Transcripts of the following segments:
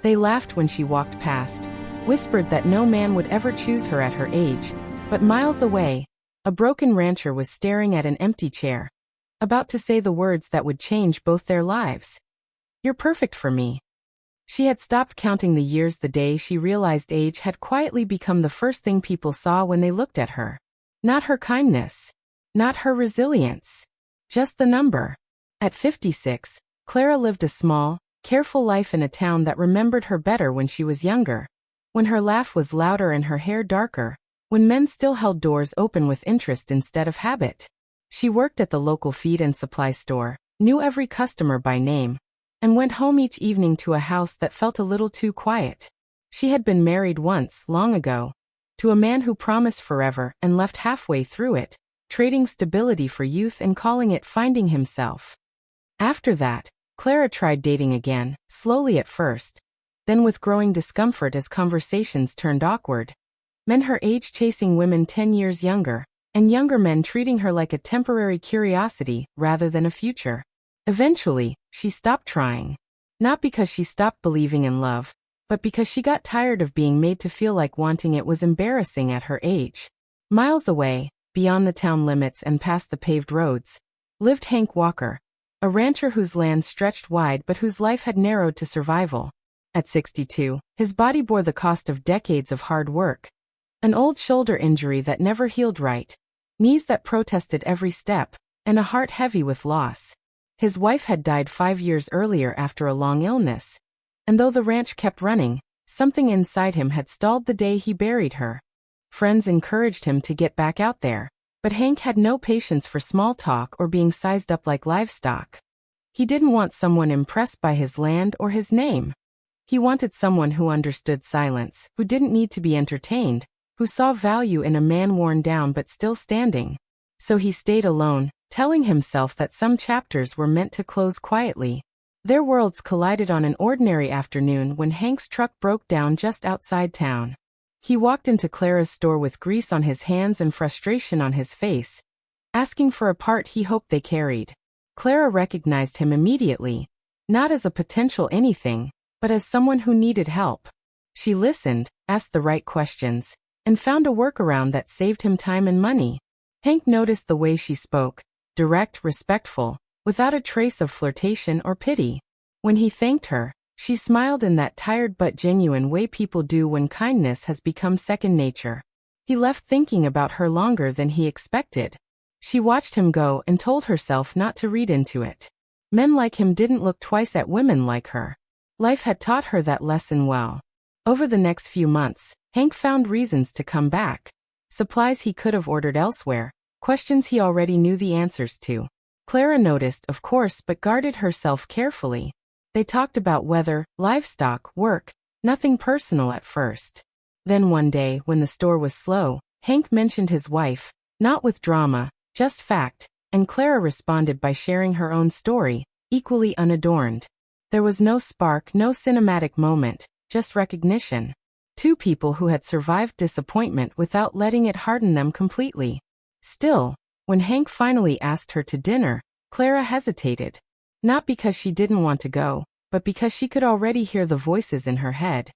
They laughed when she walked past, whispered that no man would ever choose her at her age, but miles away, a broken rancher was staring at an empty chair, about to say the words that would change both their lives. "You're perfect for me." She had stopped counting the years the day she realized age had quietly become the first thing people saw when they looked at her. Not her kindness. Not her resilience. Just the number. At 56, Clara lived a small, careful life in a town that remembered her better when she was younger. When her laugh was louder and her hair darker. When men still held doors open with interest instead of habit. She worked at the local feed and supply store, knew every customer by name, and went home each evening to a house that felt a little too quiet. She had been married once, long ago, to a man who promised forever and left halfway through it, trading stability for youth and calling it finding himself. After that, Clara tried dating again, slowly at first, then with growing discomfort as conversations turned awkward. Men her age chasing women 10 years younger, and younger men treating her like a temporary curiosity rather than a future. Eventually, she stopped trying. Not because she stopped believing in love, but because she got tired of being made to feel like wanting it was embarrassing at her age. Miles away, beyond the town limits and past the paved roads, lived Hank Walker, a rancher whose land stretched wide but whose life had narrowed to survival. At 62, his body bore the cost of decades of hard work. An old shoulder injury that never healed right, knees that protested every step, and a heart heavy with loss. His wife had died 5 years earlier after a long illness, and though the ranch kept running, something inside him had stalled the day he buried her. Friends encouraged him to get back out there, but Hank had no patience for small talk or being sized up like livestock. He didn't want someone impressed by his land or his name. He wanted someone who understood silence, who didn't need to be entertained, who saw value in a man worn down but still standing. So he stayed alone, telling himself that some chapters were meant to close quietly. Their worlds collided on an ordinary afternoon when Hank's truck broke down just outside town. He walked into Clara's store with grease on his hands and frustration on his face, asking for a part he hoped they carried. Clara recognized him immediately, not as a potential anything, but as someone who needed help. She listened, asked the right questions, and found a workaround that saved him time and money. Hank noticed the way she spoke, direct, respectful, without a trace of flirtation or pity. When he thanked her, she smiled in that tired but genuine way people do when kindness has become second nature. He left thinking about her longer than he expected. She watched him go and told herself not to read into it. Men like him didn't look twice at women like her. Life had taught her that lesson well. Over the next few months, Hank found reasons to come back. Supplies he could have ordered elsewhere, questions he already knew the answers to. Clara noticed, of course, but guarded herself carefully. They talked about weather, livestock, work, nothing personal at first. Then one day, when the store was slow, Hank mentioned his wife, not with drama, just fact, and Clara responded by sharing her own story, equally unadorned. There was no spark, no cinematic moment, just recognition. Two people who had survived disappointment without letting it harden them completely. Still, when Hank finally asked her to dinner, Clara hesitated. Not because she didn't want to go, but because she could already hear the voices in her head.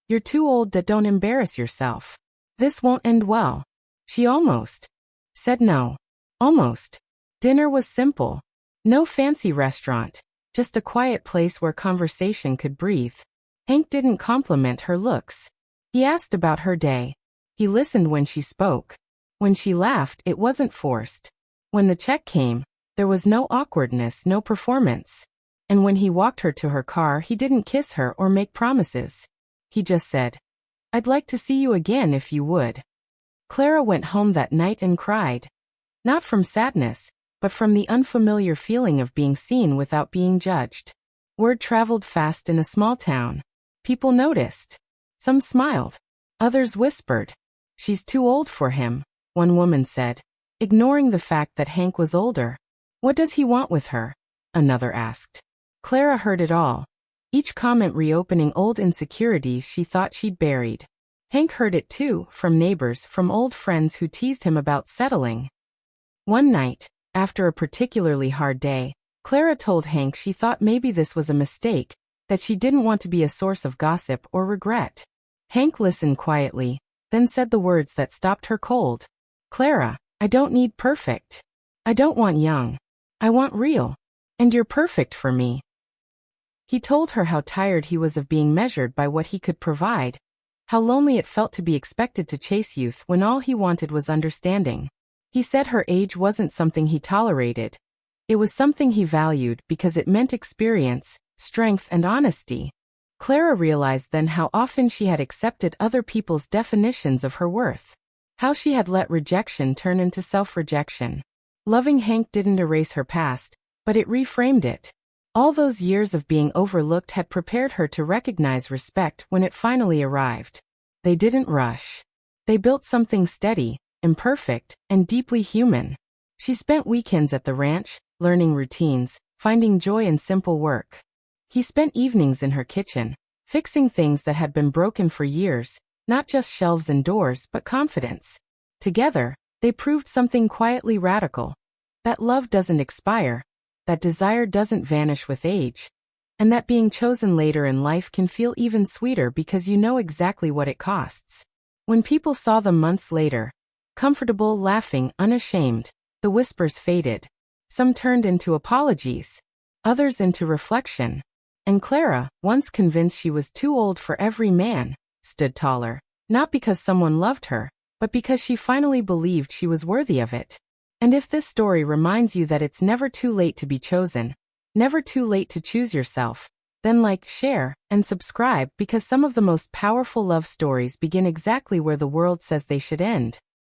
"You're too old, don't embarrass yourself. This won't end well." She almost said no. Almost. Dinner was simple. No fancy restaurant, just a quiet place where conversation could breathe. Hank didn't compliment her looks. He asked about her day. He listened when she spoke. When she laughed, it wasn't forced. When the check came, there was no awkwardness, no performance. And when he walked her to her car, he didn't kiss her or make promises. He just said, "I'd like to see you again if you would." Clara went home that night and cried. Not from sadness, but from the unfamiliar feeling of being seen without being judged. Word traveled fast in a small town. People noticed. Some smiled. Others whispered, "She's too old for him," one woman said, ignoring the fact that Hank was older. "What does he want with her?" another asked. Clara heard it all. Each comment reopening old insecurities she thought she'd buried. Hank heard it too, from neighbors, from old friends who teased him about settling. One night, after a particularly hard day, Clara told Hank she thought maybe this was a mistake, that she didn't want to be a source of gossip or regret. Hank listened quietly, then said the words that stopped her cold. "Clara, I don't need perfect. I don't want young. I want real. And you're perfect for me." He told her how tired he was of being measured by what he could provide, how lonely it felt to be expected to chase youth when all he wanted was understanding. He said her age wasn't something he tolerated. It was something he valued because it meant experience, strength, and honesty. Clara realized then how often she had accepted other people's definitions of her worth, how she had let rejection turn into self-rejection. Loving Hank didn't erase her past, but it reframed it. All those years of being overlooked had prepared her to recognize respect when it finally arrived. They didn't rush. They built something steady, imperfect, and deeply human. She spent weekends at the ranch, learning routines, finding joy in simple work. He spent evenings in her kitchen, fixing things that had been broken for years, not just shelves and doors but confidence. Together, they proved something quietly radical. That love doesn't expire, that desire doesn't vanish with age, and that being chosen later in life can feel even sweeter because you know exactly what it costs. When people saw them months later, comfortable, laughing, unashamed, the whispers faded. Some turned into apologies, others into reflection. And Clara, once convinced she was too old for every man, stood taller, not because someone loved her, but because she finally believed she was worthy of it. And if this story reminds you that it's never too late to be chosen, never too late to choose yourself, then like, share, and subscribe because some of the most powerful love stories begin exactly where the world says they should end.